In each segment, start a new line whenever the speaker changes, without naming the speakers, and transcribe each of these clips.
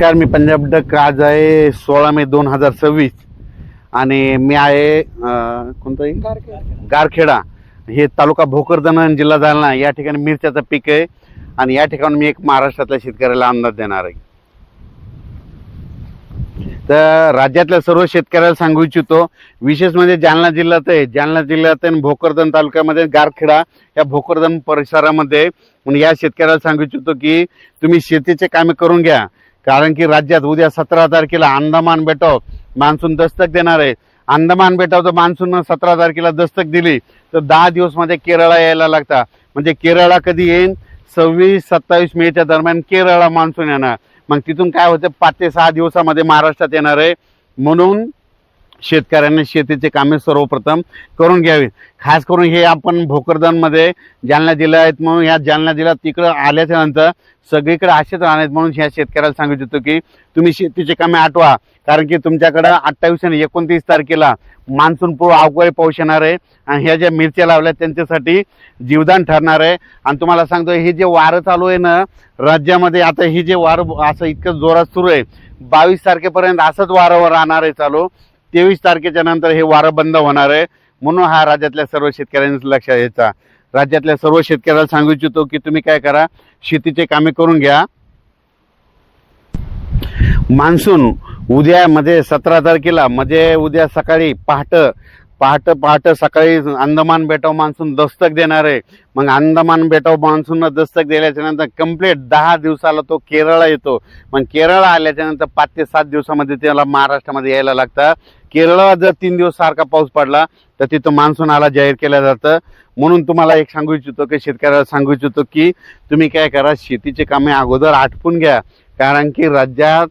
नमस्कार, मी पंजाब डक. आज आहे 16 मे 2026 आणि मी आहे कोणतं गारखेडा, हे तालुका भोकरदन आणि जिल्हा जालना. या ठिकाणी मिरच्याचं पीक आहे आणि या ठिकाणी मी एक महाराष्ट्रातल्या शेतकऱ्याला अंदाज देणार आहे. तर राज्यातल्या सर्व शेतकऱ्याला सांगू इच्छितो, विशेष म्हणजे जालना जिल्ह्यात आहे. जालना जिल्ह्यात आणि भोकरदन तालुक्यामध्ये गारखेडा या भोकरदन परिसरामध्ये या शेतकऱ्याला सांगू इच्छितो की तुम्ही शेतीचे कामे करून घ्या. कारण की राज्यात उद्या 17 तारखेला अंदमान बेटाव मान्सून दस्तक देणार आहे. अंदमान बेटावचं मान्सून 17 तारखेला दस्तक दिली तर 10 दिवसमध्ये केरळला यायला लागतात. म्हणजे केरळला कधी येईल? 26-27 मेच्या दरम्यान केरळला मान्सून येणार. मग तिथून काय होतं, 5 ते 6 दिवसामध्ये महाराष्ट्रात येणार आहे. म्हणून शेतकऱ्यांनी शेतीचे कामे सर्वप्रथम करून घ्यावी. खास करून हे आपण भोकरदनमध्ये जालना जिल्हा आहेत, म्हणून या जालना जिल्ह्यात तिकडं आल्याच्या नंतर सगळीकडे असेच राहणार आहेत. म्हणून ह्या शेतकऱ्याला सांगू इच्छितो की तुम्ही शेतीचे कामे आठवा. कारण की तुमच्याकडं 28 आणि 29 तारखेला मान्सून पूर्व अवकाळी पाऊस येणार आहे आणि ह्या ज्या मिरच्या लावल्या त्यांच्यासाठी जीवदान ठरणार आहे. आणि तुम्हाला सांगतो, हे जे वारं चालू आहे ना राज्यामध्ये, आता हे जे वारं असं इतकं जोरात सुरू आहे, 22 तारखेपर्यंत असंच वारं राहणार आहे चालू. 23 तारखेच्या नंतर हे वारं बंद होणार आहे. म्हणून हा राज्यातल्या सर्व शेतकऱ्यांनी लक्षात घ्यायचा. राज्यातल्या सर्व शेतकऱ्याला सांगू इच्छितो की तुम्ही काय करा, शेतीचे कामे करून घ्या. मान्सून उद्या म्हणजे 17 तारखेला म्हणजे उद्या सकाळी पहाटे सकाळी अंदमान बेटाव मान्सून दस्तक देणार आहे. मग अंदमान बेटाव मान्सून दस्तक दिल्याच्या नंतर कंप्लीट 10 दिवसाला तो केरळला येतो. मग केरळला आल्याच्या नंतर 5 ते 7 दिवसामध्ये त्याला महाराष्ट्रामध्ये यायला लागतं. केरळला जर 3 दिवस सारखा पाऊस पडला तर तिथं मान्सून आला जाहीर केलं जातं. म्हणून तुम्हाला एक सांगू इच्छितो की शेतकऱ्याला सांगू इच्छितो की तुम्ही काय करा, शेतीचे कामे अगोदर आटपून घ्या. कारण की राज्यात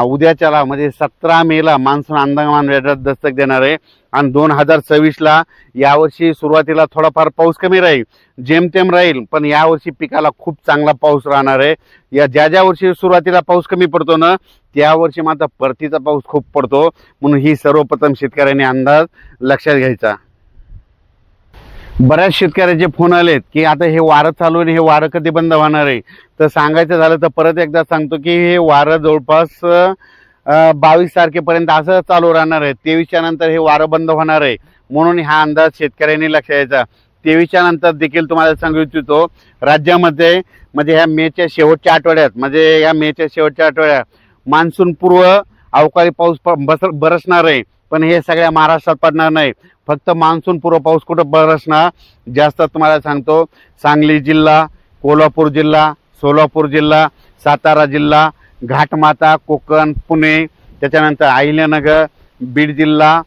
उद्याच्याला म्हणजे 17 मेला मान्सून अंदमान बेटात दस्तक देणार आहे. आणि 2026ला यावर्षी सुरुवातीला थोडाफार पाऊस कमी राहील, जेमतेम राहील, पण यावर्षी पिकाला खूप चांगला पाऊस राहणार आहे. या ज्या वर्षी सुरुवातीला पाऊस कमी पडतो ना, त्या वर्षी मात्र परतीचा पाऊस खूप पडतो. म्हणून ही सर्वप्रथम शेतकऱ्यांनी अंदाज लक्षात घ्यायचा. बऱ्याच शेतकऱ्याचे फोन आलेत की आता हे वारं चालू आहे, हे वारं कधी बंद होणार आहे. तर सांगायचं झालं तर परत एकदा सांगतो की हे वारं जवळपास 22 तारखेपर्यंत असं चालू राहणार आहे. 23च्या नंतर हे वारं बंद होणार आहे. म्हणून हा अंदाज शेतकऱ्यांनी लक्षात घ्यायचा. 23च्या नंतर देखील तुम्हाला सांगू इच्छितो, राज्यामध्ये म्हणजे ह्या मेच्या शेवटच्या आठवड्यात मान्सून पूर्व अवकाळी पाऊस बरसणार आहे. पण हे सगळ्या महाराष्ट्रात पडणार नाही. फक्त मान्सून पूर्व पाऊस कुठं बरसणार जास्त तुम्हाला सांगतो, सांगली जिल्हा, कोल्हापूर जिल्हा, सोलापूर जिल्हा, सातारा जिल्हा, घाटमाता, कोकण, पुणे, त्याच्यानंतर अहिल्यानगर, बीड जिल्हा,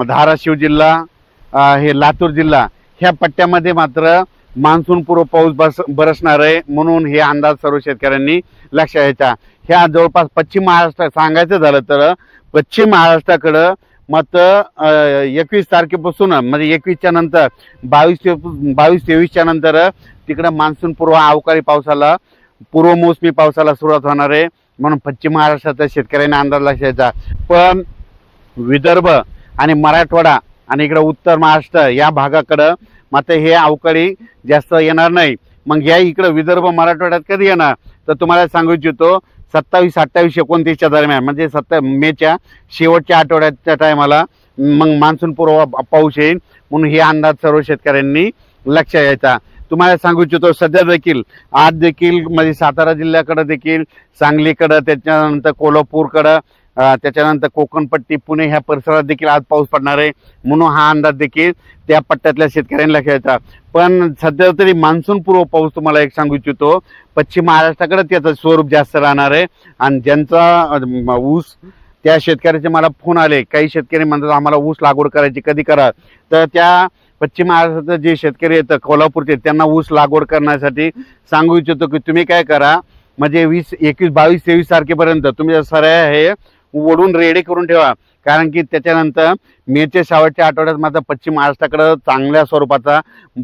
धाराशिव जिल्हा, हे लातूर जिल्हा, ह्या पट्ट्यामध्ये मात्र मान्सून पूर्व पाऊस बरसणार आहे. म्हणून हे अंदाज सर्व शेतकऱ्यांनी लक्षात घ्यायचा. ह्या जवळपास पश्चिम महाराष्ट्र सांगायचं झालं तर पश्चिम महाराष्ट्राकडं मात्र 21 तारखेपासून म्हणजे 21च्या नंतर 22-23च्या नंतर तिकडं मान्सून पूर्व अवकाळी पावसाला, पूर्वमोसमी पावसाला सुरुवात होणार आहे. म्हणून पश्चिम महाराष्ट्राच्या शेतकऱ्यांनी अंदाज लक्षायचा. पण विदर्भ आणि मराठवाडा आणि इकडं उत्तर महाराष्ट्र या भागाकडं मात्र हे अवकाळी जास्त येणार नाही. मग या इकडं विदर्भ मराठवाड्यात कधी येणार तर तुम्हाला सांगू इच्छितो, 27, 28, 29च्या दरम्यान म्हणजे मेच्या शेवटच्या आठवड्याच्या टायमाला मग मान्सून पूर्व पाऊस येईल. म्हणून हे अंदाज सर्व शेतकऱ्यांनी लक्षात घ्यायचा. तुम्हाला सांगू इच्छितो, सध्या देखील आज देखील म्हणजे सातारा जिल्ह्याकडे देखील, सांगलीकडं, त्याच्यानंतर कोल्हापूरकडं, त्याच्यानंतर कोकणपट्टी, पुणे ह्या परिसरात देखील आज पाऊस पडणार आहे. म्हणून हा अंदाज देखील त्या पट्ट्यातल्या शेतकऱ्यांनी लक्षात घ्यायचा. पण सध्या तरी मान्सून पूर्व पाऊस तुम्हाला एक सांगू इच्छितो, पश्चिम महाराष्ट्राकडे त्याचं स्वरूप जास्त राहणार आहे. आणि ज्यांचा ऊस, त्या शेतकऱ्याचे मला फोन आले, काही शेतकरी म्हणतात आम्हाला ऊस लागवड करायची, कधी करा. तर त्या पश्चिम महाराष्ट्राचे जे शेतकरी येतं कोल्हापूरचे, त्यांना ऊस लागवड करण्यासाठी सांगू इच्छितो की तुम्ही काय करा, म्हणजे 20, 21, 22, 23 तारखेपर्यंत तुमच्या सऱ्या हे ओढून रेडी करून ठेवा. कारण की त्याच्यानंतर मेच्या शेवटच्या आठवड्यात मात्र पश्चिम महाराष्ट्राकडे चांगल्या स्वरूपाचा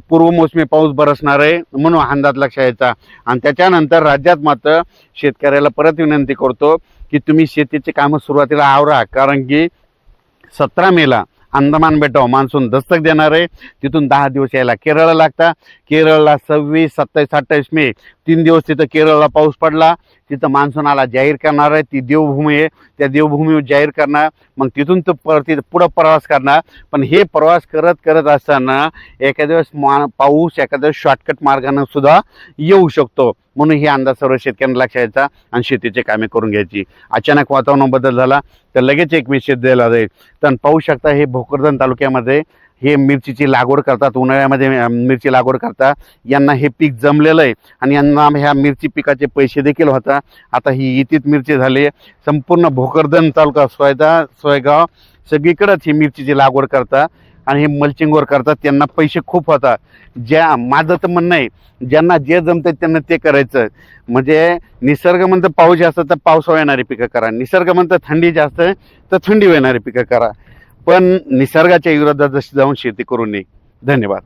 पूर्वमोसमी पाऊस बरसणार आहे. म्हणून अंदाज लक्षात घ्यायचा. आणि त्याच्यानंतर राज्यात मात्र शेतकऱ्याला परत विनंती करतो की तुम्ही शेतीचे कामं सुरुवातीला आवरा. कारण की 17 मेला अंदमान बेटाव मान्सून दस्तक देणार आहे. तिथून 10 दिवस यायला केरळला लागता. केरळला 26, 27, 28 मे 3 दिवस तिथं केरळला पाऊस पडला, तिथं मान्सून आला जाहीर करणार आहे, ती देवभूमी आहे, त्या देवभूमीवर जाहीर करणार, मग तिथून तो पुढं प्रवास करणार. पण हे प्रवास करत असताना एखाद्या वेळेस पाऊस एखाद्या शॉर्टकट मार्गाने सुद्धा येऊ शकतो. म्हणून हे अंदाज सर्व शेतकऱ्यांना लक्षात यायचा आणि शेतीची कामे करून घ्यायची. अचानक वातावरण बदल झाला तर लगेच एक मेसेज दिला जाईल. तर पाहू शकता हे भोकरदन तालुक्यामध्ये हे मिरचीची लागवड करतात, उन्हाळ्यामध्ये मिरची लागवड करतात. यांना हे पीक जमलेलं आहे आणि यांना ह्या मिरची पिकाचे पैसे देखील होता. आता ही इतीत मिरची झाली. संपूर्ण भोकरदन तालुका सोयगाव सगळीकडेच ही मिरचीची लागवड करतात आणि हे मल्चिंगवर करतात. त्यांना पैसे खूप होतात. माझं तर म्हणणं आहे, ज्यांना जे जमतं त्यांना ते करायचं. म्हणजे निसर्ग म्हणतं पाऊस जास्त तर पावसावर येणारी पिकं करा, निसर्ग म्हणतं थंडी जास्त तर थंडीवर येणारी पिकं करा, पण निसर्गाच्या विरोधात जाऊन शेती करू नये. धन्यवाद.